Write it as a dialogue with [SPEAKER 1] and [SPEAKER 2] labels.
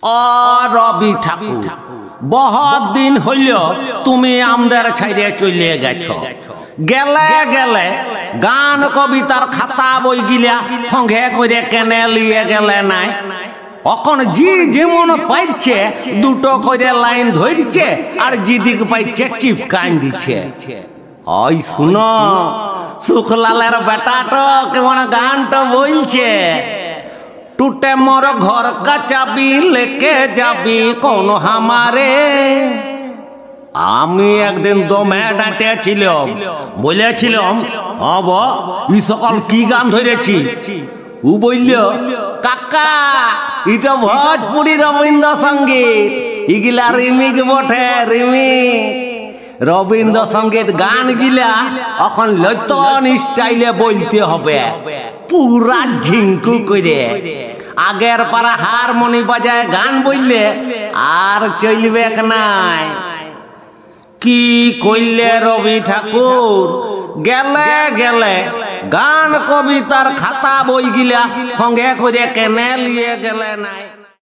[SPEAKER 1] ও রবি ঠাকুর, বহুত দিন হইল তুমি আমাদের ছাইরে চলে গেছ। গেলে গেলে গান কবিতার খাতা বই গিলা সঙ্গে করে কেনে লিয়ে গেলে নাই? এখন জি যেমন পাইছে দুটো করে লাইন ধরছে আর যেদিক পাইছে চিপকান দিচ্ছে। ওই শুনো, সুখলালের বেটাটো কেমন গানটা বলছে, টুটে মোর ঘর কা চাবি লেকে যাবি কোন হামারে। আমি একদিন দমে ডাঁটেছিলাম, বলেছিলাম হব ই সকল কি গান ধরেছি। ও বলল, কাকা এটা ভোজপুরি রবীন্দ্রসঙ্গীত, ইগিলা রিমিক বটে, রিমিক। রবীন্দ্রসঙ্গীত গান গিলা এখন লতন স্টাইলে বলতে হবে, পুরা ঝিঙ্কু করে। আগের পারা হারমোনি বাজায় গান বললে আর চলবে নাই। কি কইলে রবি ঠাকুর, গেলে গেলে গান কবিতার খাতা বই গিলা সঙ্গে করে কেনে লিয়ে গেলে নাই।